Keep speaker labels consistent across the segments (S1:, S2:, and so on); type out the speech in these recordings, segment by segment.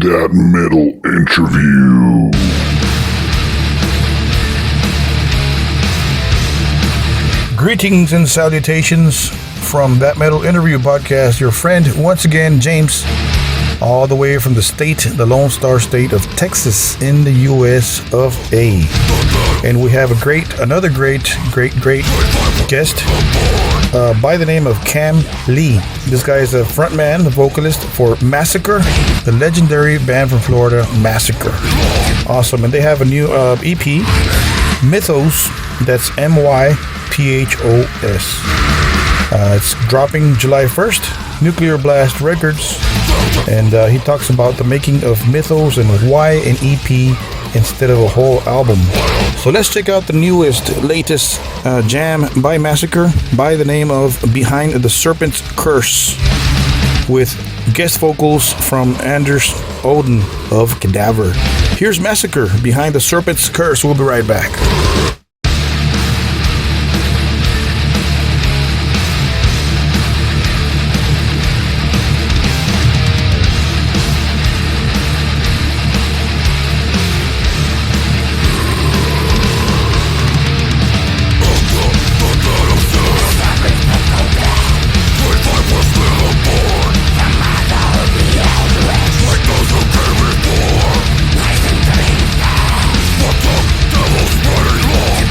S1: That Metal Interview.
S2: Greetings and salutations from That Metal Interview podcast. Your friend, once again, James, all the way from the Lone Star State of Texas in the U.S. of A. And we have another great guest by the name of Kam Lee. This guy is a frontman, the vocalist for Massacre, the legendary band from Florida, Massacre. Awesome. And they have a new EP, Mythos. That's MYTHOS. It's dropping July 1st, Nuclear Blast Records. And he talks about the making of Mythos and why an EP instead of a whole album. So let's check out the latest jam by Massacre by the name of Behind the Serpent's Curse, with guest vocals from Anders Odin of Cadaver. Here's Massacre, Behind the Serpent's Curse. We'll be right back.
S1: Devil's running long.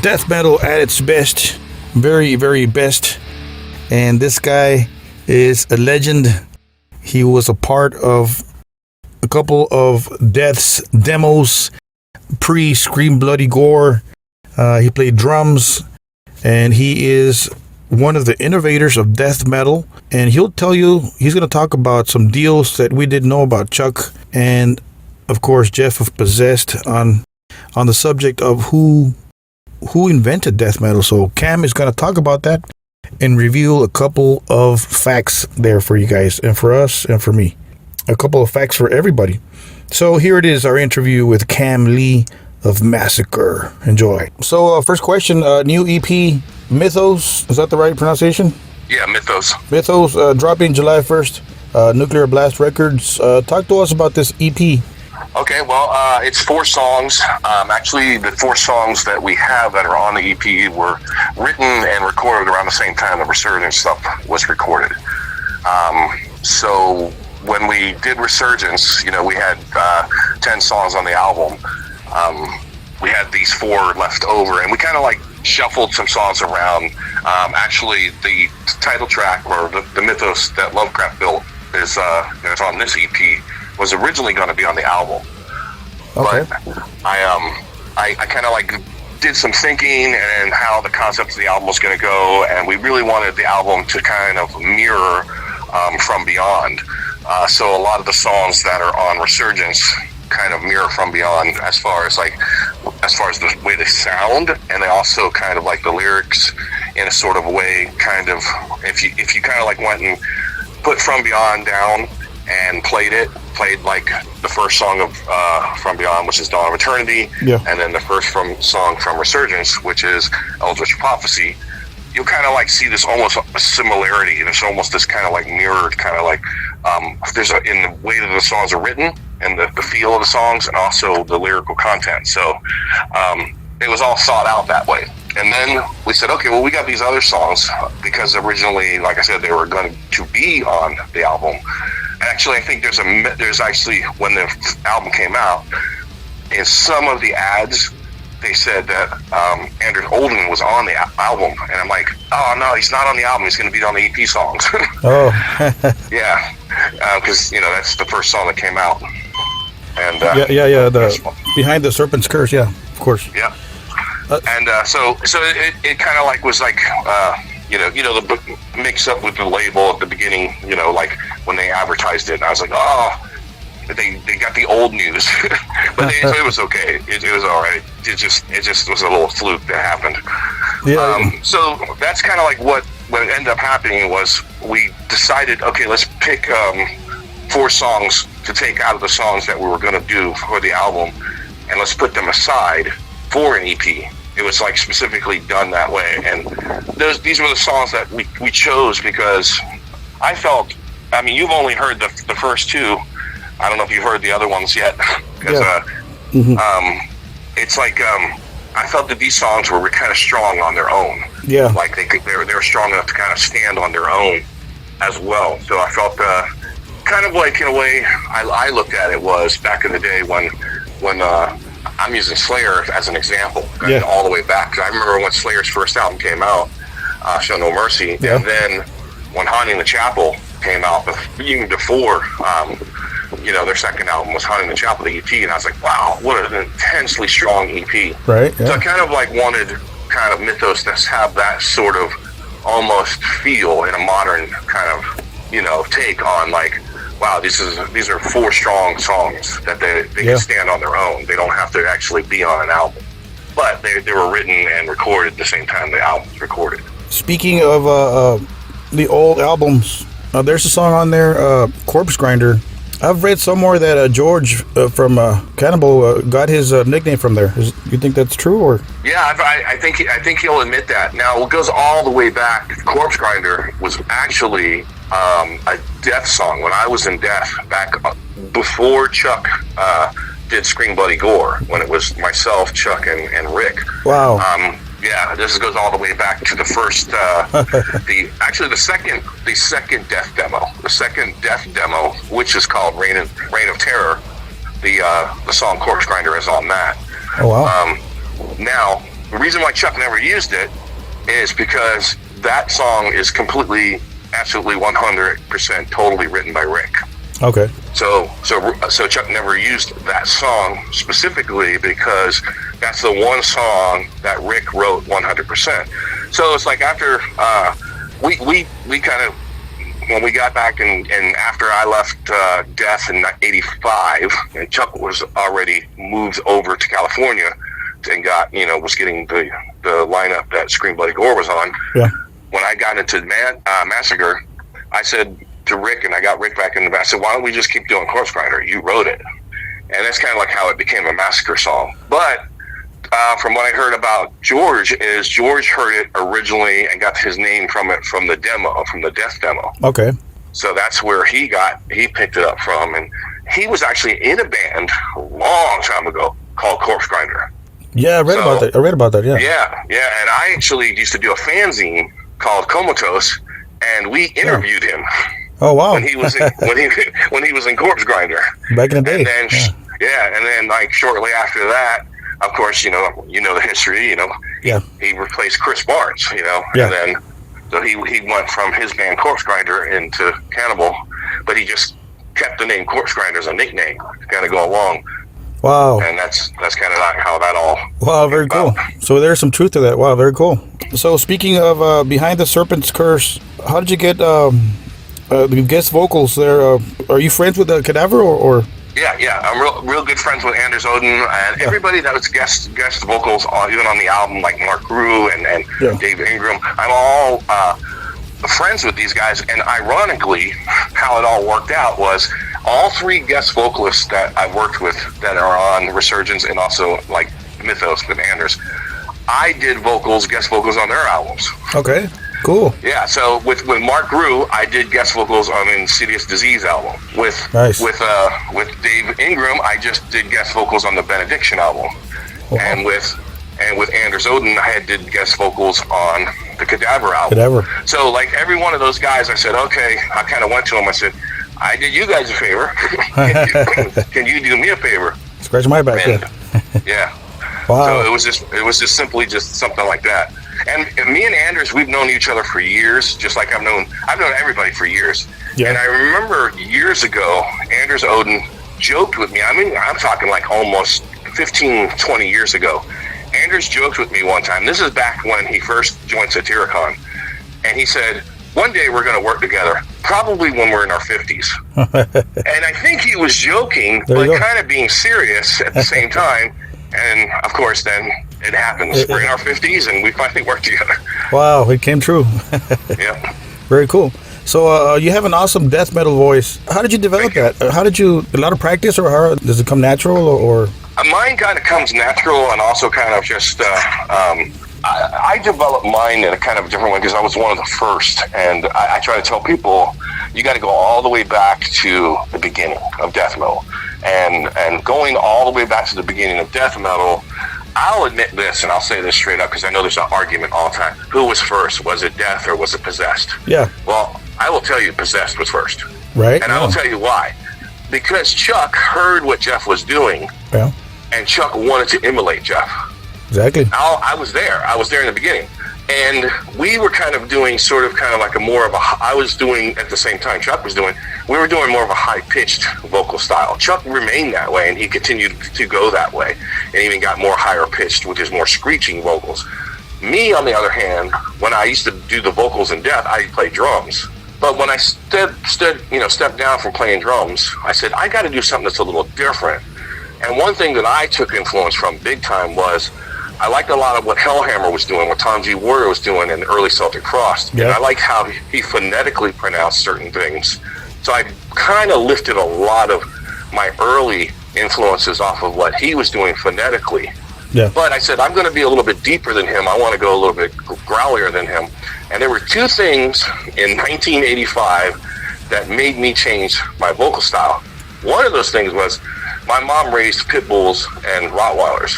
S2: death metal at its best, very, very best. And this guy is a legend. He was a part of a couple of Death's demos, pre-Scream Bloody Gore. He played drums, and he is one of the innovators of death metal. And he'll tell you, he's going to talk about some deals that we didn't know about Chuck, and of course Jeff of Possessed on the subject of who invented death metal. So Kam is going to talk about that and reveal a couple of facts there for you guys, and for us, and for me. A couple of facts for everybody. So here it is, our interview with Kam Lee of MASSACRE. Enjoy. So first question, new EP, Mythos, is that the right pronunciation?
S3: Yeah, Mythos.
S2: Mythos, dropping July 1st, Nuclear Blast Records. Talk to us about this EP.
S3: Okay, well, it's 4 songs. Actually, the 4 songs that we have that are on the EP were written and recorded around the same time the Resurgence stuff was recorded. So when we did Resurgence, we had 10 songs on the album. We had these 4 left over, and we kind of like shuffled some songs around. Actually, the title track, or the Mythos that Lovecraft built, is on this EP, was originally going to be on the album.
S2: Okay.
S3: But I kind of like did some thinking and how the concept of the album was going to go, and we really wanted the album to kind of mirror From Beyond. So a lot of the songs that are on Resurgence kind of mirror From Beyond as far as the way they sound, and they also kind of like the lyrics in a sort of way, kind of, if you kind of like went and put From Beyond down and played like the first song of From Beyond, which is Dawn of Eternity, and then the first song from Resurgence, which is Eldritch Prophecy, you'll kind of like see this almost a similarity. There's almost this kind of like mirrored, kind of like in the way that the songs are written and the feel of the songs, and also the lyrical content. So it was all thought out that way. And then we said, okay, well, we got these other songs, because originally, like I said, they were going to be on the album. Actually, I think there's actually, when the album came out, in some of the ads, they said that Anders Olden was on the album, and I'm like, oh no, he's not on the album. He's going to be on the EP songs.
S2: Oh,
S3: yeah, because that's the first song that came out. And
S2: yeah, the Behind the Serpent's Curse, yeah, of course.
S3: Yeah, and so it kind of like was like. The mix up with the label at the beginning, like when they advertised it, and I was like, oh, they got the old news, but it was okay. It was all right. It just was a little fluke that happened.
S2: Yeah.
S3: So that's kind of like what ended up happening was we decided, okay, let's pick 4 songs to take out of the songs that we were going to do for the album, and let's put them aside for an EP. It was like specifically done that way, and these were the songs that we chose because I felt. I mean, you've only heard the first 2. I don't know if you've heard the other ones yet, because it's like I felt that these songs were kind of strong on their own.
S2: Yeah,
S3: like they were strong enough to kind of stand on their own as well. So I felt kind of like, in a way, I looked at it was back in the day when I'm using Slayer as an example, all the way back. 'Cause I remember when Slayer's first album came out, Show No Mercy, and then when Haunting the Chapel came out, even before, their second album was Haunting the Chapel, the EP, and I was like, wow, what an intensely strong EP.
S2: Right. Yeah.
S3: So I kind of like wanted kind of Mythos to have that sort of almost feel in a modern kind of, take on like, wow, these are 4 strong songs that they can stand on their own. They don't have to actually be on an album, but they were written and recorded at the same time the album was recorded.
S2: Speaking of the old albums, there's a song on there, Corpse Grinder. I've read somewhere that George from Cannibal got his nickname from there. You think that's true, or?
S3: Yeah, I think he'll admit that. Now, it goes all the way back. Corpse Grinder was actually a Death song when I was in Death, back before Chuck did Scream Bloody Gore, when it was myself, Chuck, and Rick.
S2: Wow.
S3: Yeah, this goes all the way back to the first, the second Death demo. The second Death demo, which is called Reign of Terror. The song Corpse Grinder is on that.
S2: Oh, wow.
S3: Now, the reason why Chuck never used it is because that song is completely, absolutely 100% totally written by Rick.
S2: Okay.
S3: So Chuck never used that song specifically because that's the one song that Rick wrote 100%. So it's like after we kind of, when we got back and after I left Death in '85, and Chuck was already moved over to California and was getting the lineup that Scream Bloody Gore was on.
S2: Yeah.
S3: When I got into Massacre, I said to Rick, and I got Rick back in the back, I said, why don't we just keep doing Corpse Grinder? You wrote it. And that's kind of like how it became a Massacre song. But from what I heard about George is George heard it originally and got his name from it from the demo, from the Death demo.
S2: Okay.
S3: So that's where he picked it up from. And he was actually in a band a long time ago called Corpse Grinder.
S2: Yeah, I read about that, yeah.
S3: Yeah. And I actually used to do a fanzine called Comatose, and we interviewed him.
S2: Oh wow!
S3: When he was when he was in Corpse Grinder
S2: back in the day.
S3: And then and then like shortly after that, of course, you know the history. He replaced Chris Barnes. And then so he went from his band Corpse Grinder into Cannibal, but he just kept the name Corpse Grinder as a nickname to kind of go along.
S2: Wow.
S3: And that's kind of how that all.
S2: Wow, very cool. So there's some truth to that. Wow, very cool. So speaking of Behind the Serpent's Curse, how did you get the guest vocals there? Are you friends with the Cadaver or?
S3: Yeah. I'm real good friends with Anders Odin and everybody that was guest vocals even on the album, like Mark Rue and Dave Ingram. I'm all friends with these guys, and ironically, how it all worked out was all three guest vocalists that I worked with that are on Resurgence and also like Mythos with Anders, I did guest vocals on their albums.
S2: Okay, cool.
S3: Yeah, so with Mark Rue, I did guest vocals on the Insidious Disease album. With Dave Ingram, I just did guest vocals on the Benediction album. Wow. And with Anders Odin, I did guest vocals on the Cadaver album. So like every one of those guys, I said, okay, I kind of went to them, I said, I did you guys a favor. Can you do me a favor?
S2: Scratch my back.
S3: Yeah.
S2: Wow.
S3: So it was just simply something like that. And me and Anders, we've known each other for years, just like I've known everybody for years. Yeah. And I remember years ago, Anders Odin joked with me. I mean, I'm talking like almost 15, 20 years ago. Anders joked with me one time. This is back when he first joined Satyricon. And he said, one day we're going to work together, probably when we're in our 50s. And I think he was joking, but kind of being serious at the same time. And, of course, then it happens. We're in our 50s, and we finally work together.
S2: Wow, it came true.
S3: Yeah.
S2: Very cool. So you have an awesome death metal voice. How did you develop that? How did you, a lot of practice, or how does it come natural, or?
S3: Mine kind of comes natural, and also kind of just, I developed mine in a kind of a different way because I was one of the first. And I try to tell people, you got to go all the way back to the beginning of death metal. And going all the way back to the beginning of death metal, I'll admit this, and I'll say this straight up because I know there's an argument all the time. Who was first? Was it Death or was it Possessed?
S2: Yeah.
S3: Well, I will tell you Possessed was first.
S2: Right.
S3: And I will tell you why. Because Chuck heard what Jeff was doing, and Chuck wanted to emulate Jeff.
S2: Exactly.
S3: I was there. I was there in the beginning. And we were kind of doing I was doing at the same time Chuck was doing, we were doing more of a high-pitched vocal style. Chuck remained that way, and he continued to go that way, and even got more higher-pitched, which is more screeching vocals. Me, on the other hand, when I used to do the vocals in Death, I played drums. But when I stepped down from playing drums, I said, I got to do something that's a little different. And one thing that I took influence from big time was I liked a lot of what Hellhammer was doing, what Tom G. Warrior was doing in the early Celtic Frost. Yeah. And I liked how he phonetically pronounced certain things. So I kind of lifted a lot of my early influences off of what he was doing phonetically.
S2: Yeah.
S3: But I said, I'm going to be a little bit deeper than him. I want to go a little bit growlier than him. And there were two things in 1985 that made me change my vocal style. One of those things was my mom raised pit bulls and Rottweilers.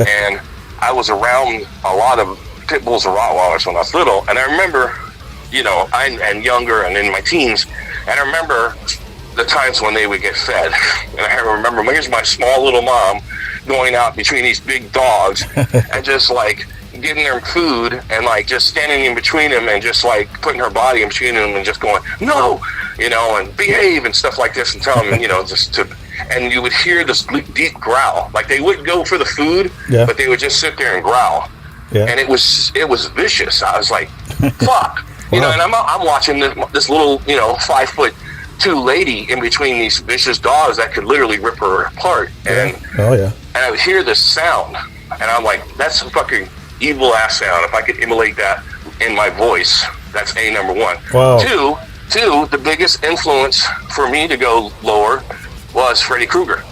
S3: And I was around a lot of pit bulls and Rottweilers when I was little. And I remember, and younger and in my teens, and I remember the times when they would get fed. And I remember, here's my small little mom going out between these big dogs and just like getting them food and like just standing in between them and just like putting her body in between them and just going, no, you know, and behave and stuff like this and tell them, you know, just to, and you would hear this deep growl. Like they wouldn't go for the food, but they would just sit there and growl. Yeah. And it was vicious. I was like, fuck. You know, and I'm watching this little, you know, 5'2" lady in between these vicious dogs that could literally rip her apart. And and I would hear this sound, and I'm like, that's a fucking evil ass sound. If I could emulate that in my voice, that's number one. Wow. Two, the biggest influence for me to go lower was Freddy Krueger.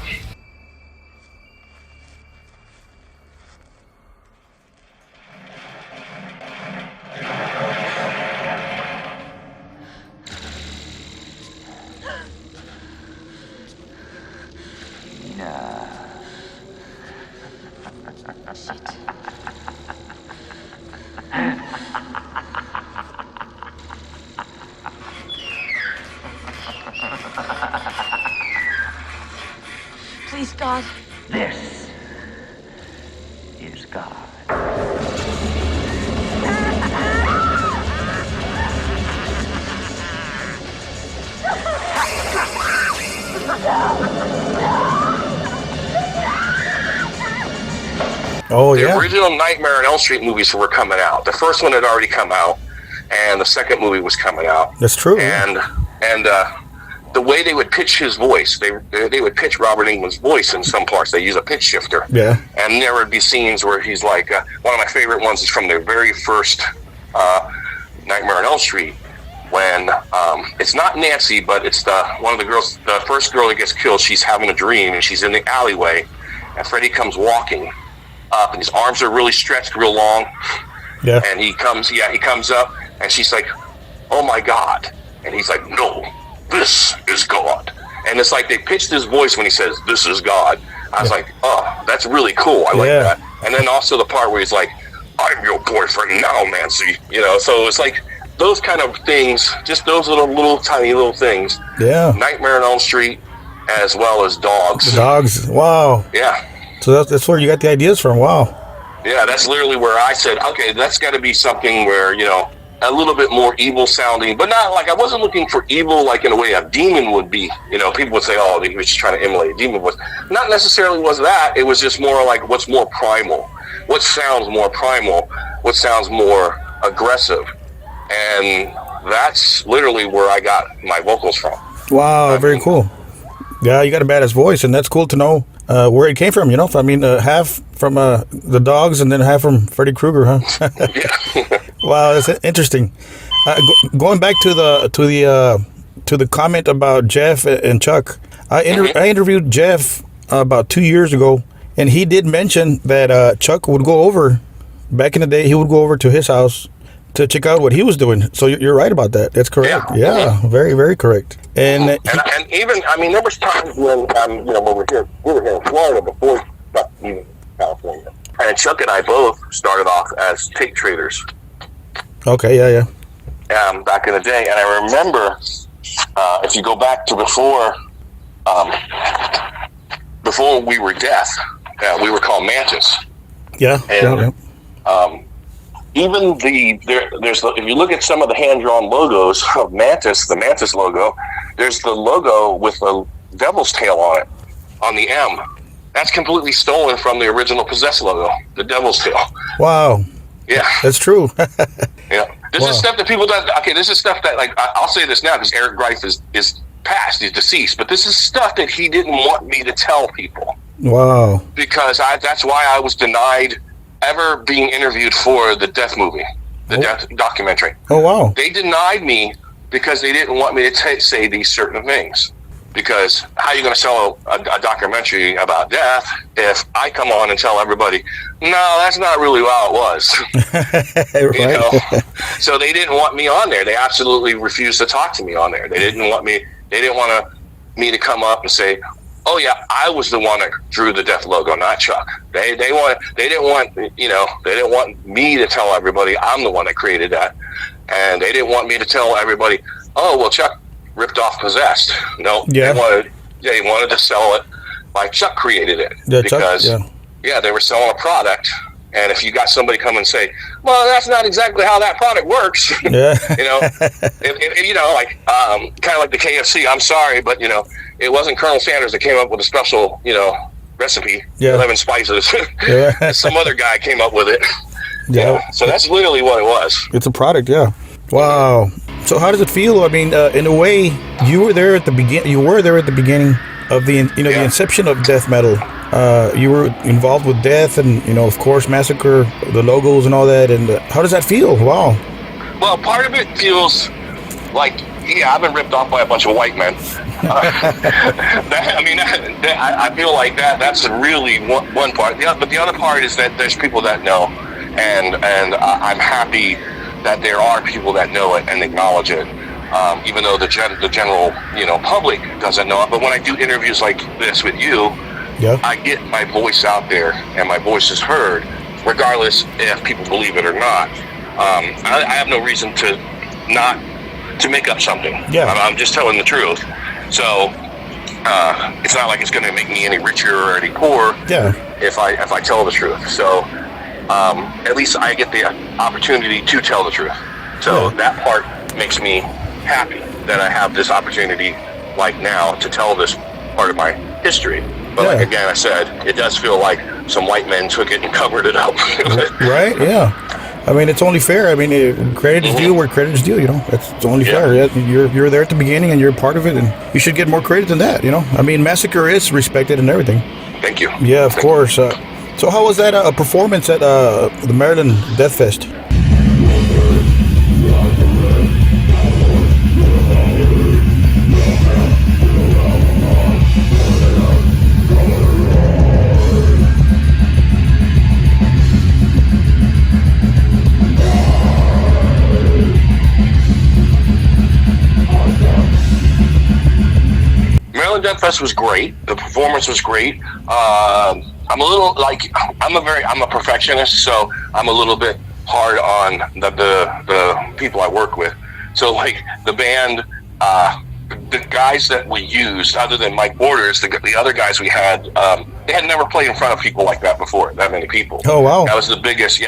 S4: Please, God.
S5: This is God.
S3: The original Nightmare on Elm Street movies were coming out. The first one had already come out, and the second movie was coming out.
S2: That's true.
S3: And the way they would pitch his voice, they would pitch Robert Englund's voice in some parts. They use a pitch shifter. Yeah. And there would be scenes where he's like, one of my favorite ones is from the very first Nightmare on Elm Street, when it's not Nancy, but it's one of the girls, the first girl that gets killed. She's having a dream, and she's in the alleyway, and Freddy comes walking up, and his arms are really stretched, real long. Yeah. And he comes up, and she's like, "Oh my God!" And he's like, "No, this is God." And it's like they pitched his voice when he says, "This is God." I was like, "Oh, that's really cool. I like that." And then also the part where he's like, "I'm your boyfriend now, Nancy." You know, so it's like those kind of things, just those little tiny little things. Yeah. Nightmare on Elm Street, as well as Dogs.
S2: The Dogs. Wow.
S3: Yeah.
S2: So that's where you got the ideas from. Wow.
S3: Yeah, that's literally where I said, okay, that's got to be something where, you know, a little bit more evil sounding, but not like, I wasn't looking for evil like in a way a demon would be. You know, people would say, oh, he was just trying to emulate a demon. Was not necessarily was that. It was just more like what's more primal, what sounds more primal, what sounds more aggressive. And that's literally where I got my vocals from.
S2: Wow, very cool. Yeah, you got a badass voice, and that's cool to know where it came from, you know? I mean, half from the Dogs and then half from Freddy Krueger, huh?
S3: Yeah.
S2: Wow, that's interesting. Going back to the comment about Jeff and Chuck, I interviewed Jeff about 2 years ago, and he did mention that Chuck would go over, back in the day, he would go over to his house to check out what he was doing. So you're right about that. That's correct. Yeah, very, very correct. And
S3: even, I mean, there was times when, you know, when we were here in Florida before even California. And Chuck and I both started off as tape traders.
S2: Okay, yeah.
S3: Back in the day. And I remember, if you go back to before we were Death, we were called Mantis.
S2: Yeah.
S3: And, even there's if you look at some of the hand-drawn logos of Mantis, the Mantis logo, there's the logo with the devil's tail on it, on the M. That's completely stolen from the original Possessed logo, the devil's tail.
S2: Wow.
S3: Yeah.
S2: That's true.
S3: Yeah. This is stuff that people don't, okay, this is stuff that, like, I'll say this now because Eric Greif is passed, he's deceased, but this is stuff that he didn't want me to tell people.
S2: Wow.
S3: Because that's why I was denied ever being interviewed for the Death movie, the Death documentary.
S2: Oh, wow.
S3: They denied me because they didn't want me to say these certain things. Because how are you going to sell a documentary about death if I come on and tell everybody, no, that's not really how it was.
S2: Right.
S3: You know? So they didn't want me on there. They absolutely refused to talk to me on there. They didn't want me me to come up and say, oh yeah, I was the one that drew the Death logo, not Chuck. They didn't want me to tell everybody I'm the one that created that. And they didn't want me to tell everybody, oh well, Chuck ripped off Possessed. No, they wanted to sell it like Chuck created it.
S2: Yeah,
S3: because
S2: Chuck,
S3: they were selling a product, and if you got somebody come and say, well, that's not exactly how that product works,
S2: Yeah.
S3: like kind of like the KFC, I'm sorry, but it wasn't Colonel Sanders that came up with a special recipe, 11 spices.
S2: Yeah.
S3: Some other guy came up with it.
S2: Yeah.
S3: So that's literally what it was.
S2: It's a product, yeah. Wow. So how does it feel? I mean, in a way, you were there at the beginning of the the inception of death metal. You were involved with death, and of course, Massacre, the logos and all that. And how does that feel? Wow.
S3: Well, part of it feels like, I've been ripped off by a bunch of white men. I feel like that's really one part. But the other part is that there's people that know, and I'm happy that there are people that know it and acknowledge it, even though the general public doesn't know it. But when I do interviews like this with you, I get my voice out there, and my voice is heard, regardless if people believe it or not. I have no reason to not to make up something. I'm just telling the truth. So it's not like it's going to make me any richer or any poorer if I tell the truth. So at least I get the opportunity to tell the truth. So that part makes me happy that I have this opportunity like now to tell this part of my history. But like again, I said, it does feel like some white men took it and covered it up.
S2: Right? Yeah. I mean, it's only fair. I mean, credit is due where credit is due. It's only fair. You're there at the beginning, and you're part of it, and you should get more credit than that. I mean, Massacre is respected and everything.
S3: Thank you.
S2: Yeah, of course. So how was that a performance at the Maryland Death Fest?
S3: Maryland Death Fest was great. The performance was great. I'm a little I'm a perfectionist, so I'm a little bit hard on the people I work with. So like the band, the guys that we used, other than Mike Borders, the other guys we had, they had never played in front of people like that before, that many people.
S2: Oh, wow.
S3: That was the biggest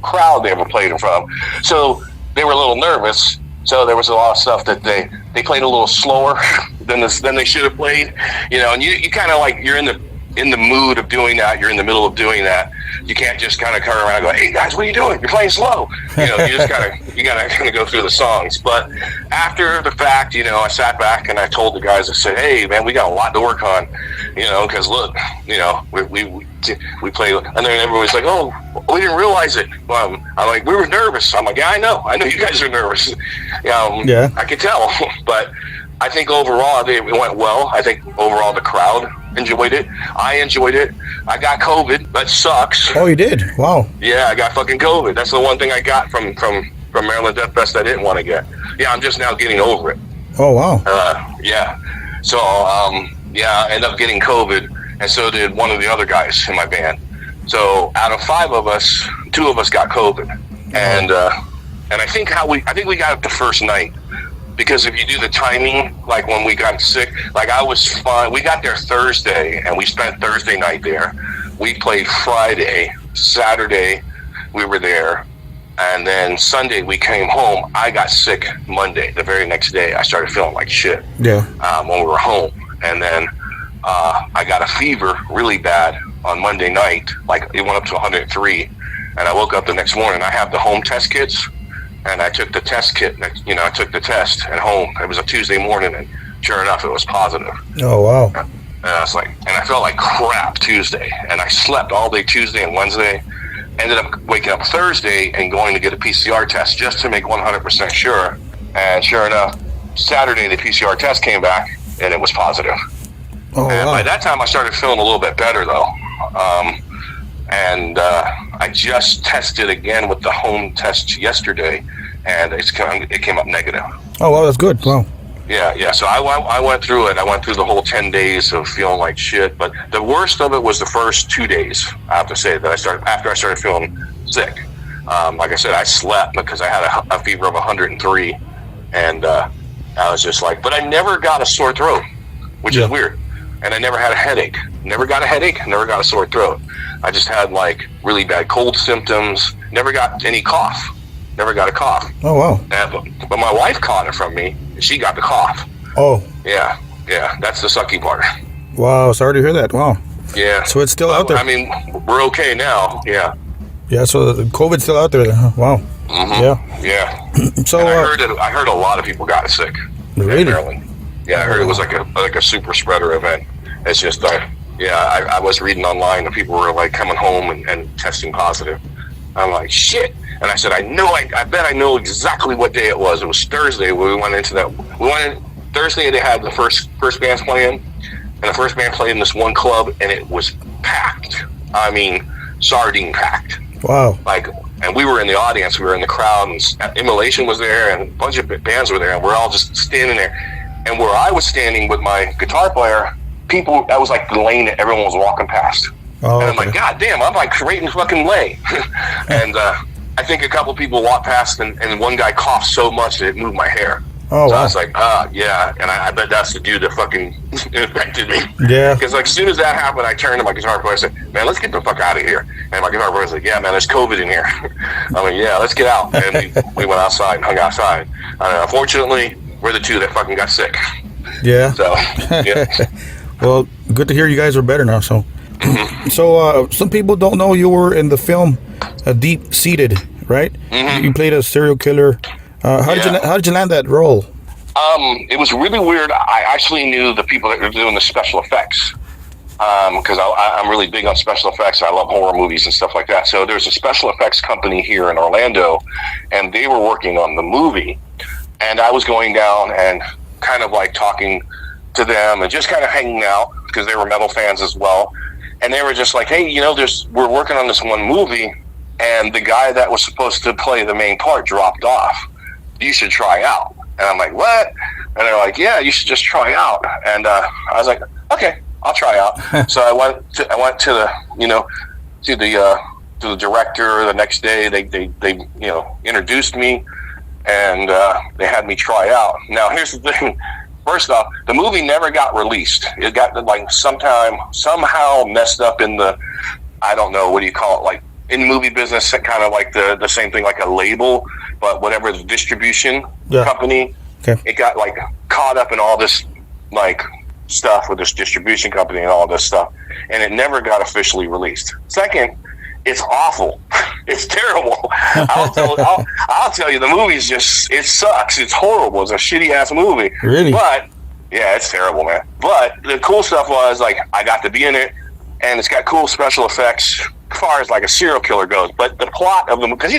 S3: crowd they ever played in front of. So they were a little nervous. So there was a lot of stuff that they played a little slower than they should have played, and you kind of like, you're in the mood of doing that. You're in the middle of doing that. You can't just kind of come around and go, hey guys, what are you doing? You're playing slow. You just gotta go through the songs. But after the fact, I sat back and I told the guys, I said, hey man, we got a lot to work on, because look, we play, and then everybody's like, oh, we didn't realize it. I'm like, we were nervous. I'm like, yeah, I know you guys are nervous. I could tell. But I think overall it went well. I think overall the crowd enjoyed it. I enjoyed it. I got COVID. That sucks.
S2: Oh, you did? Wow.
S3: Yeah, I got fucking COVID. That's the one thing I got from Maryland Death Fest I didn't want to get. Yeah, I'm just now getting over it.
S2: Oh, wow.
S3: So, I ended up getting COVID, and so did one of the other guys in my band. So out of 5 of us, 2 of us got COVID. And I think we got it the first night. Because if you do the timing, like when we got sick, like I was fine. We got there Thursday, and we spent Thursday night there. We played Friday, Saturday, we were there, and then Sunday we came home. I got sick Monday. The very next day, I started feeling like shit.
S2: Yeah.
S3: When we were home, and then I got a fever really bad on Monday night. Like it went up to 103, and I woke up the next morning. I have the home test kits. And I took the test kit, I took the test at home. It was a Tuesday morning, and sure enough, it was positive.
S2: Oh, wow.
S3: And I was like, and I felt like crap Tuesday. And I slept all day Tuesday and Wednesday. Ended up waking up Thursday and going to get a PCR test just to make 100% sure. And sure enough, Saturday, the PCR test came back, and it was positive.
S2: Oh,
S3: and
S2: wow.
S3: by that time, I started feeling a little bit better, though. I just tested again with the home test yesterday, and it came up negative.
S2: Oh, well, that's good. Wow.
S3: Yeah. So I went through it. I went through the whole 10 days of feeling like shit. But the worst of it was the first 2 days, I have to say, after I started feeling sick. Like I said, I slept because I had a fever of 103, and I was just like, but I never got a sore throat, which is weird. and I never had a headache. Never got a headache, never got a sore throat. I just had like really bad cold symptoms. Never got any cough. Never got a cough.
S2: Oh, wow.
S3: But my wife caught it from me. She got the cough.
S2: Oh.
S3: Yeah. That's the sucky part.
S2: Wow. Sorry to hear that. Wow.
S3: Yeah.
S2: So it's still out there.
S3: I mean, we're okay now. Yeah.
S2: Yeah. So the COVID's still out there. Wow.
S3: Mm-hmm.
S2: Yeah.
S3: So I heard a lot of people got sick.
S2: Really?
S3: In Maryland. Yeah, I heard it was like a super spreader event. It's just I was reading online and people were like coming home and testing positive. I'm like, shit. And I said, I bet I know exactly what day it was. It was Thursday when we went into that. Thursday, they had the first bands playing, and the first band played in this one club, and it was packed. I mean, sardine packed.
S2: Wow.
S3: And we were in the audience, we were in the crowd, and Immolation was there, and a bunch of bands were there, and we're all just standing there. And where I was standing with my guitar player, that was like the lane that everyone was walking past.
S2: Oh,
S3: and I'm like, God damn, I'm like right in the fucking lane. And I think a couple people walked past, and one guy coughed so much that it moved my hair.
S2: Oh,
S3: so
S2: wow.
S3: I was like, yeah. And I bet that's the dude that fucking infected me.
S2: Yeah.
S3: Because like, as soon as that happened, I turned to my guitar player and said, man, let's get the fuck out of here. And my guitar player was like, yeah, man, there's COVID in here. I'm like, yeah, let's get out. And we went outside and hung outside. Unfortunately, we're the two that fucking got sick.
S2: Yeah.
S3: So, yeah.
S2: Well, good to hear you guys are better now. So,
S3: Mm-hmm.
S2: so some people don't know you were in the film Deep Seated, right?
S3: Mm-hmm.
S2: You played a serial killer. How did you land that role?
S3: It was really weird. I actually knew the people that were doing the special effects because I'm really big on special effects. I love horror movies and stuff like that. So there's a special effects company here in Orlando, and they were working on the movie. And I was going down and kind of like talking to them and just kind of hanging out because they were metal fans as well. And they were just like, hey, we're working on this one movie, and the guy that was supposed to play the main part dropped off. You should try out. And I'm like, what? And they're like, yeah, you should just try out. And I was like, okay, I'll try out. So I went to the director the next day. They introduced me, and they had me try out. Now here's the thing. First off, the movie never got released. It got like somehow messed up in the, I don't know, what do you call it? Like in movie business, kind of like the same thing, like a label, but whatever the distribution company. Okay. It got like caught up in all this like stuff with this distribution company and all this stuff, and it never got officially released. Second, it's awful. It's terrible. I'll tell you, the movie's it sucks. It's horrible. It's a shitty ass movie.
S2: Really?
S3: But yeah, it's terrible, man. But the cool stuff was like I got to be in it, and it's got cool special effects as far as like a serial killer goes. But the plot of the movie, because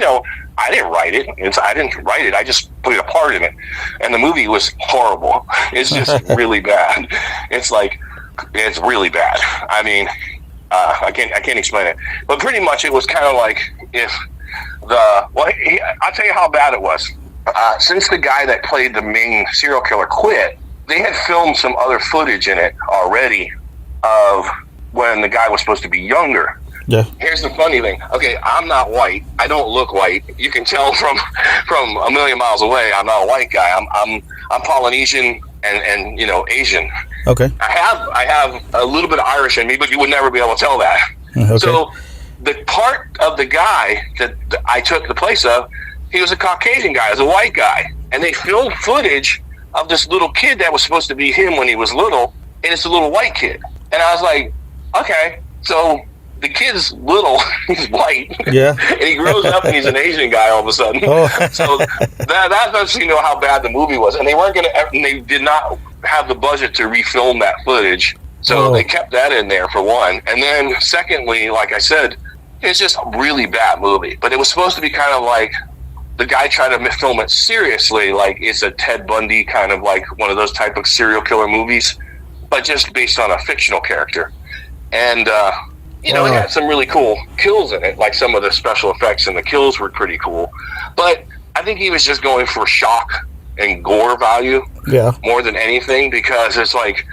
S3: I didn't write it. I just played a part in it, and the movie was horrible. It's just really bad. It's really bad. I mean. I can't explain it, but pretty much it was kind of like I'll tell you how bad it was. Since the guy that played the main serial killer quit, they had filmed some other footage in it already of when the guy was supposed to be younger. Yeah. Here's the funny thing. Okay, I'm not white. I don't look white. You can tell from a million miles away. I'm not a white guy. I'm Polynesian and Asian. Okay. I have a little bit of Irish in me, but you would never be able to tell that. Okay. So the part of the guy that I took the place of, he was a Caucasian guy, he was a white guy, and they filmed footage of this little kid that was supposed to be him when he was little, and it's a little white kid. And I was like, okay, so the kid's little, he's white, yeah, and he grows up and he's an Asian guy all of a sudden. Oh. So that lets you know how bad the movie was, and they did not have the budget to refilm that footage, so they kept that in there for one. And then secondly, like I said, it's just a really bad movie, but it was supposed to be kind of like the guy tried to film it seriously, like it's a Ted Bundy kind of like one of those type of serial killer movies, but just based on a fictional character. And it had some really cool kills in it, like some of the special effects and the kills were pretty cool, but I think he was just going for shock and gore value more than anything, because it's like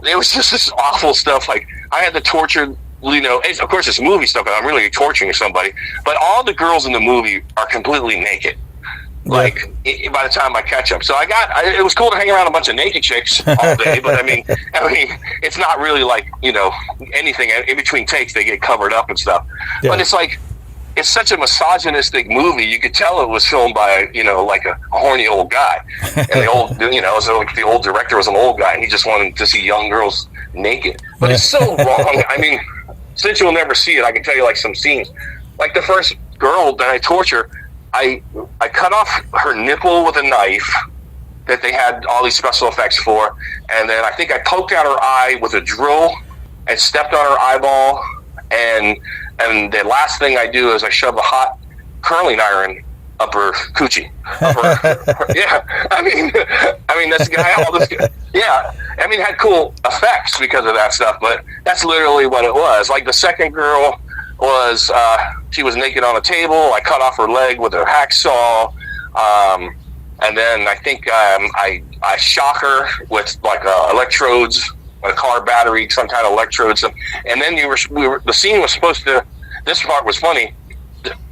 S3: it was just this awful stuff. Like I had to torture, of course it's movie stuff and I'm really torturing somebody, but all the girls in the movie are completely naked. Like by the time I catch them, so it was cool to hang around a bunch of naked chicks all day. But I mean, it's not really like anything in between takes. They get covered up and stuff. Yeah. But it's like it's such a misogynistic movie. You could tell it was filmed by like a horny old guy, and the old so the old director was an old guy, and he just wanted to see young girls naked. But it's so wrong. I mean, since you'll never see it, I can tell you like some scenes. Like the first girl that I torture, I cut off her nipple with a knife that they had all these special effects for, and then I think I poked out her eye with a drill and stepped on her eyeball, and the last thing I do is I shove a hot curling iron up her coochie. Yeah, I mean this guy, all this guy, yeah. I mean, it had cool effects because of that stuff, but that's literally what it was. Like the second girl was, she was naked on a table. I cut off her leg with a hacksaw, and then I think I shock her with like electrodes, a car battery, some kind of electrodes, and then the scene was supposed to. This part was funny.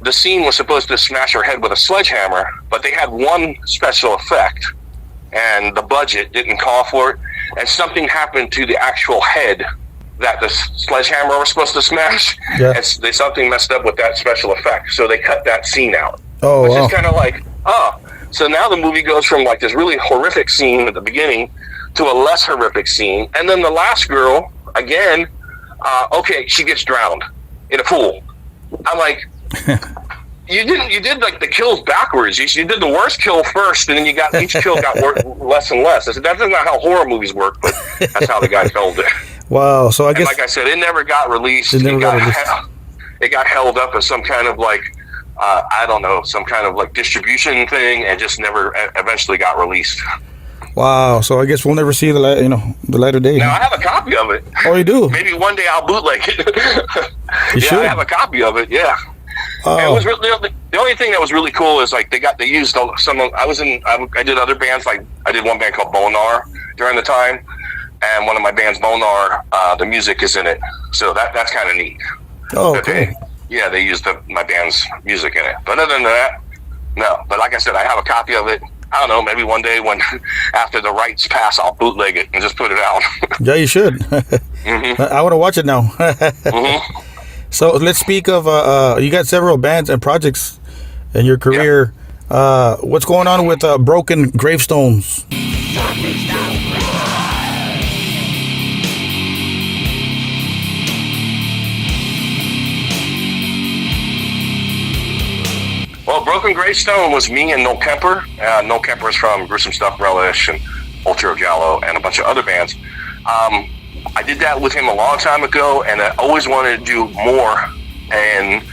S3: The scene was supposed to smash her head with a sledgehammer, but they had one special effect, and the budget didn't call for it, and something happened to the actual head that the sledgehammer was supposed to smash, and something messed up with that special effect, so they cut that scene out. Oh, which is kind of like, so now the movie goes from like this really horrific scene at the beginning to a less horrific scene, and then the last girl, again, okay, she gets drowned in a pool. I'm like, you did like the kills backwards. You did the worst kill first, and then each kill got less and less. I said, that's not how horror movies work, but that's how the guy filmed it.
S2: Wow. So I guess,
S3: like I said, it never got released. It got held up as some kind of like, I don't know, some kind of like distribution thing, and just never eventually got released.
S2: Wow. So I guess we'll never see the latter day.
S3: Now I have a copy of it.
S2: Oh, you do?
S3: Maybe one day I'll bootleg it.
S2: You should.
S3: I have a copy of it. Yeah. And it was really, the only thing that was really cool is like they used some. I did other bands, like I did one band called Bonar during the time, and one of my bands, Bonar, the music is in it, so that's kind of neat.
S2: Oh, okay.
S3: They used my band's music in it, but other than that, no. But like I said, I have a copy of it. I don't know, maybe one day when after the rights pass, I'll bootleg it and just put it out.
S2: Yeah, you should. Mm-hmm. I want to watch it now. Mm-hmm. So let's speak of, you got several bands and projects in your career. Yeah. What's going on with Broken Gravestones?
S3: Well, Broken Gravestone was me and Noel Kemper. Noel Kemper is from Gruesome Stuff, Relish, and Ultra Giallo, and a bunch of other bands. I did that with him a long time ago, and I always wanted to do more. And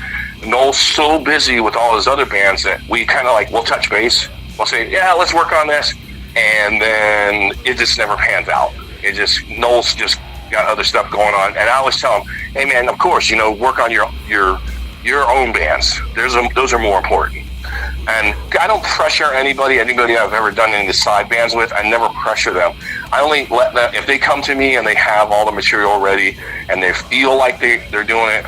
S3: Noel's so busy with all his other bands that we kind of like, we'll touch base. We'll say, yeah, let's work on this. And then it just never pans out. Noel's just got other stuff going on. And I always tell him, hey, man, of course, work on your own bands. Those are more important. And I don't pressure anybody I've ever done any of the side bands with. I never pressure them. I only let them, if they come to me and they have all the material ready and they feel like they're doing it,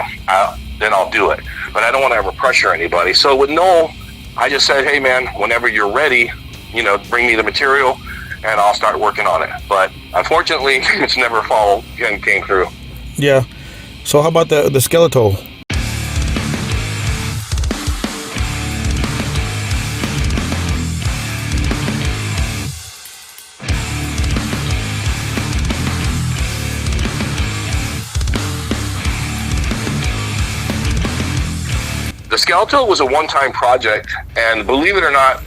S3: then I'll do it. But I don't want to ever pressure anybody. So with Noel, I just said, hey man, whenever you're ready, bring me the material and I'll start working on it. But unfortunately, it's never came through.
S2: Yeah. So how about the Skeletal?
S3: The Skeletal was a one-time project, and believe it or not,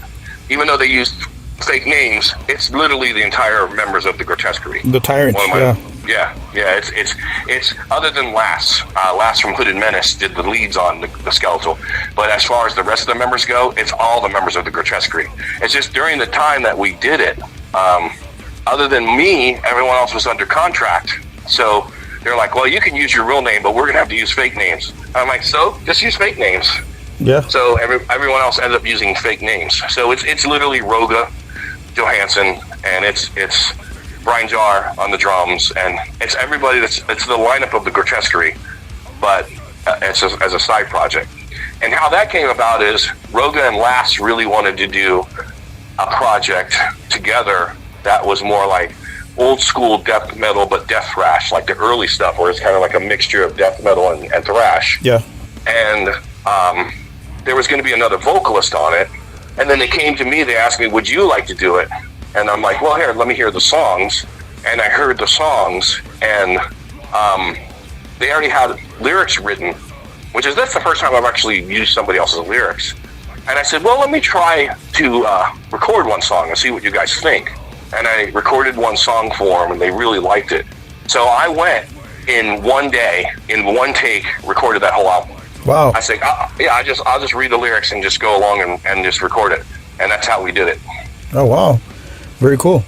S3: even though they used fake names, it's literally the entire members of the Grotesquerie.
S2: The Tyrants,
S3: yeah. It's other than Lass from Hooded Menace did the leads on the Skeletal, but as far as the rest of the members go, it's all the members of the Grotesquerie. It's just during the time that we did it, other than me, everyone else was under contract, so they're like, well, you can use your real name, but we're going to have to use fake names. I'm like, so just use fake names.
S2: Yeah.
S3: So everyone else ended up using fake names. So it's literally Roga Johansson, and it's Brian Jar on the drums, and it's everybody it's the lineup of the Grotesquerie, but it's as a side project. And how that came about is Roga and Lass really wanted to do a project together that was more like old school death metal, but death thrash, like the early stuff where it's kind of like a mixture of death metal and thrash.
S2: Yeah.
S3: And there was going to be another vocalist on it. And then they came to me, they asked me, would you like to do it? And I'm like, well, here, let me hear the songs. And I heard the songs, and they already had lyrics written, that's the first time I've actually used somebody else's lyrics. And I said, well, let me try to record one song and see what you guys think. And I recorded one song for them, and they really liked it. So I went in one day, in one take, recorded that whole album.
S2: Wow.
S3: I said, I'll just read the lyrics and just go along and just record it. And that's how we did it.
S2: Oh, wow. Very cool.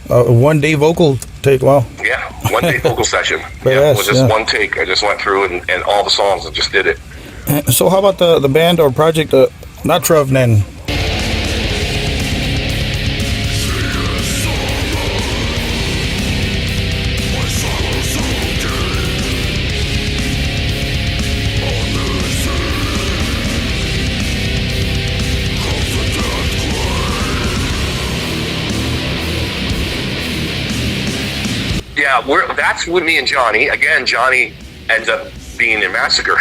S2: One day vocal take, wow.
S3: Yeah, one day vocal session.
S2: Yeah,
S3: it was just one take. I just went through and all the songs and just did it.
S2: So how about the band or project, not Trevnen?
S3: Yeah, that's with me and Johnny. Again, Johnny ends up being in Massacre.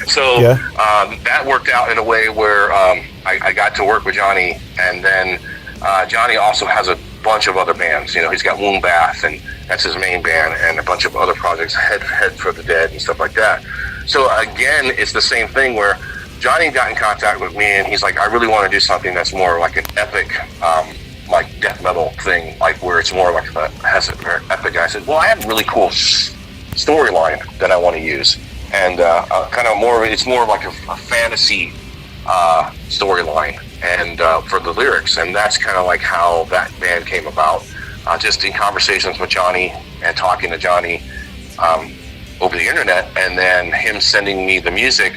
S3: So that worked out in a way where I got to work with Johnny, and then Johnny also has a bunch of other bands. He's got Wound Bath, and that's his main band, and a bunch of other projects, Head for the Dead and stuff like that. So again, it's the same thing where Johnny got in contact with me, and he's like, I really want to do something that's more like an epic like death metal thing, like where it's more like has a very epic. I said, well, I have a really cool storyline that I want to use, and kind of more. It's more like a fantasy storyline, and for the lyrics, and that's kind of like how that band came about. Just in conversations with Johnny and talking to Johnny over the internet, and then him sending me the music,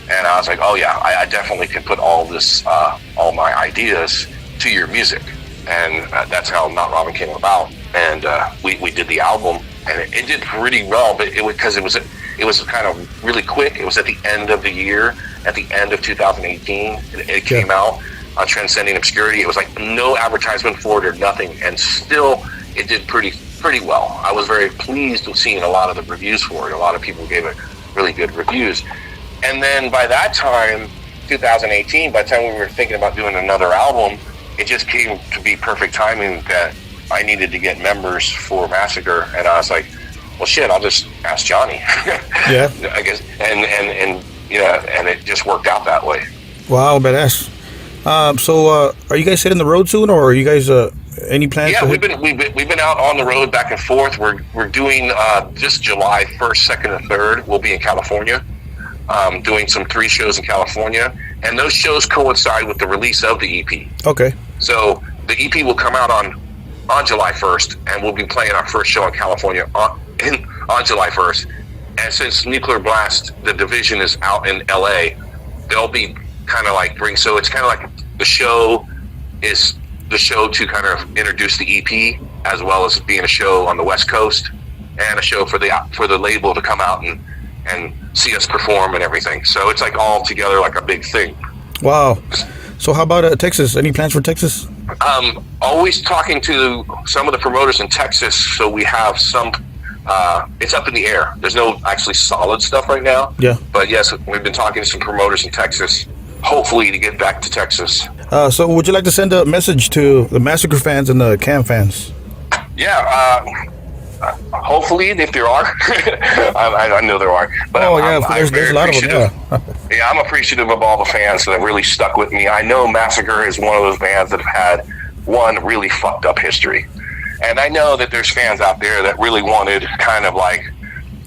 S3: and I was like, oh yeah, I definitely can put all this, all my ideas to your music. And that's how Not Robin came about, and we did the album, and it did pretty well. But it was kind of really quick. It was at the end of the year, at the end of 2018. It came out on Transcending Obscurity. It was like no advertisement for it or nothing, and still it did pretty well. I was very pleased with seeing a lot of the reviews for it. A lot of people gave it really good reviews. And then by that time, 2018, by the time we were thinking about doing another album, it just came to be perfect timing that I needed to get members for Massacre, and I was like, well, shit, I'll just ask Johnny.
S2: Yeah.
S3: I guess, and and it just worked out that way.
S2: Wow, badass. So are you guys hitting the road soon, or are you guys any plans?
S3: Yeah, we've been out on the road back and forth. We're doing just July 1st, 2nd, and 3rd. We'll be in California, doing some 3 shows in California, and those shows coincide with the release of the EP.
S2: Okay.
S3: So the EP will come out on July 1st, and we'll be playing our first show in California on July 1st. And since Nuclear Blast, the division, is out in LA, they'll be kind of like so it's kind of like the show is the show to kind of introduce the EP, as well as being a show on the West Coast, and a show for the label to come out and see us perform and everything. So it's like all together like a big thing.
S2: Wow. So how about Texas? Any plans for Texas?
S3: Always talking to some of the promoters in Texas, so we have some. It's up in the air. There's no actually solid stuff right now.
S2: Yeah.
S3: But yes, we've been talking to some promoters in Texas, hopefully to get back to Texas.
S2: So would you like to send a message to the Massacre fans and the Kam fans?
S3: Yeah. Hopefully, if there are. I know there are. But
S2: there's a lot of them.
S3: Yeah, I'm appreciative of all the fans that have really stuck with me. I know Massacre is one of those bands that have had one really fucked up history. And I know that there's fans out there that really wanted kind of like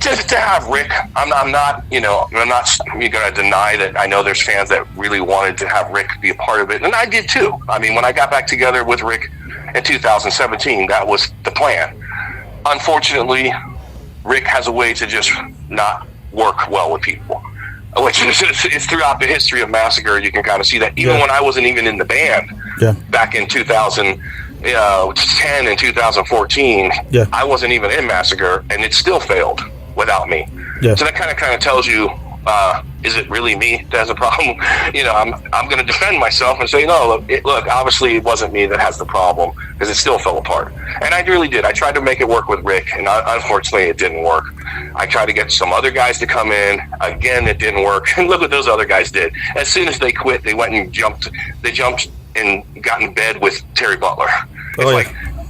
S3: to have Rick. I'm not going to deny that I know there's fans that really wanted to have Rick be a part of it. And I did too. I mean, when I got back together with Rick in 2017, that was the plan. Unfortunately, Rick has a way to just not work well with people. Which is throughout the history of Massacre. You can kind of see that even when I wasn't even in the band back in 2010 and 2014, I wasn't even in Massacre, and it still failed without me. So that kind of tells you is it really me that has a problem? I'm going to defend myself and say, no, look, obviously it wasn't me that has the problem, because it still fell apart. And I really did. I tried to make it work with Rick, and unfortunately it didn't work. I tried to get some other guys to come in. Again, it didn't work. And look what those other guys did. As soon as they quit, they went and jumped and got in bed with Terry Butler.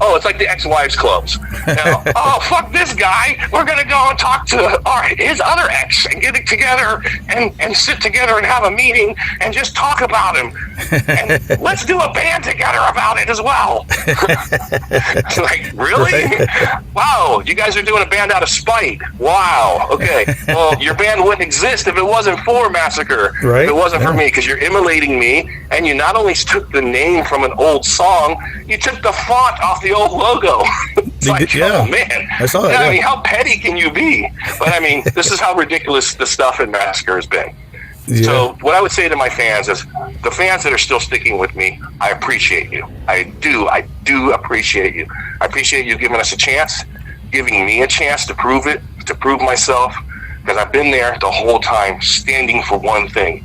S3: It's like the ex-wives clubs. Oh, fuck this guy. We're going to go and talk to his other ex and get it together and sit together and have a meeting and just talk about him. And let's do a band together about it as well. It's like, really? Right. Wow, you guys are doing a band out of spite. Wow, okay. Well, your band wouldn't exist if it wasn't for Massacre. Right. If it wasn't for me, because you're emulating me, and you not only took the name from an old song, you took the font off the old logo. It's like, oh man,
S2: I saw that.
S3: I mean, how petty can you be? But I mean, this is how ridiculous the stuff in Massacre has been. Yeah. So what I would say to my fans is, the fans that are still sticking with me, I appreciate you. I do appreciate you. I appreciate you giving us a chance, giving me a chance to prove myself, because I've been there the whole time, standing for one thing: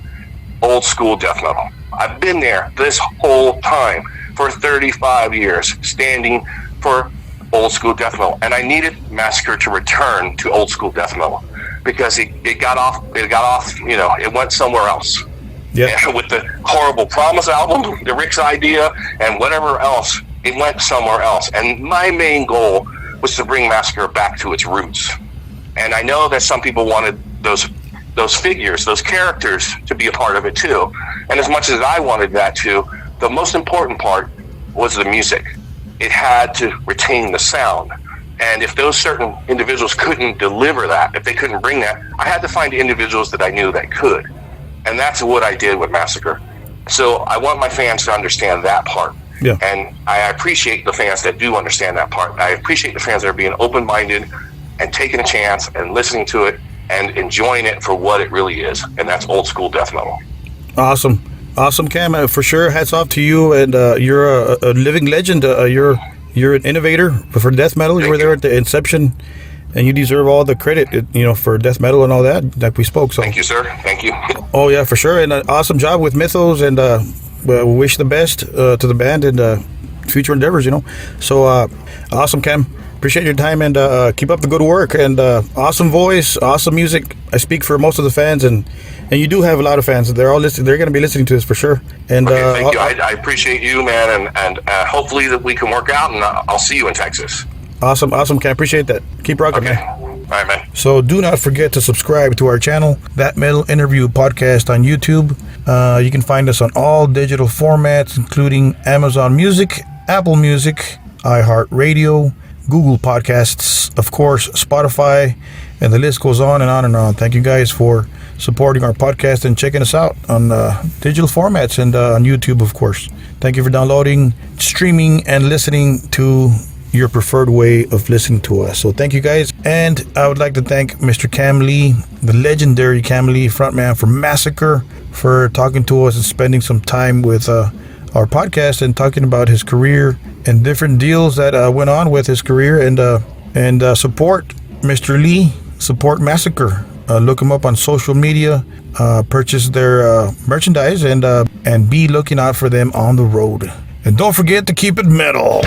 S3: old school death metal. I've been there this whole time for 35 years, standing for old school death metal, and I needed Massacre to return to old school death metal, because it got off, it went somewhere else. Yeah. With the horrible Promise album, the Rick's idea, and whatever else, it went somewhere else. And my main goal was to bring Massacre back to its roots. And I know that some people wanted those figures, those characters, to be a part of it too. And as much as I wanted that too, the most important part was the music. It had to retain the sound. And if those certain individuals couldn't deliver that, if they couldn't bring that, I had to find individuals that I knew that could. And that's what I did with Massacre. So I want my fans to understand that part. Yeah. And I appreciate the fans that do understand that part. I appreciate the fans that are being open-minded and taking a chance and listening to it and enjoying it for what it really is. And that's old school death metal.
S2: Awesome, Kam. For sure, hats off to you. And you're a living legend. You're an innovator for death metal. You were there at the inception, and you deserve all the credit, for death metal and all that, like we spoke. So
S3: thank you, sir. Thank you.
S2: Oh yeah, for sure. And an awesome job with Mythos, and we wish the best to the band and future endeavors. So awesome, Kam. Appreciate your time, and keep up the good work, and awesome voice, awesome music. I speak for most of the fans, and you do have a lot of fans. They're all listening. They're going to be listening to this for sure. And
S3: okay, thank you. I appreciate you, man, and hopefully that we can work out, and I'll see you in Texas.
S2: Awesome, Kam. Appreciate that. Keep rocking,
S3: okay.
S2: Man.
S3: All right, man.
S2: So do not forget to subscribe to our channel, That Metal Interview Podcast on YouTube. You can find us on all digital formats, including Amazon Music, Apple Music, iHeartRadio, Google Podcasts, of course, Spotify, and the list goes on and on and on. Thank you guys for supporting our podcast and checking us out on digital formats and on YouTube, of course. Thank you for downloading, streaming, and listening to your preferred way of listening to us. So thank you guys. And I would like to thank Mr. Kam Lee, the legendary Kam Lee, frontman for Massacre, for talking to us and spending some time with our podcast and talking about his career and different deals that went on with his career. And support Mr. Lee, support Massacre. Look him up on social media, purchase their merchandise, and be looking out for them on the road. And don't forget to keep it metal.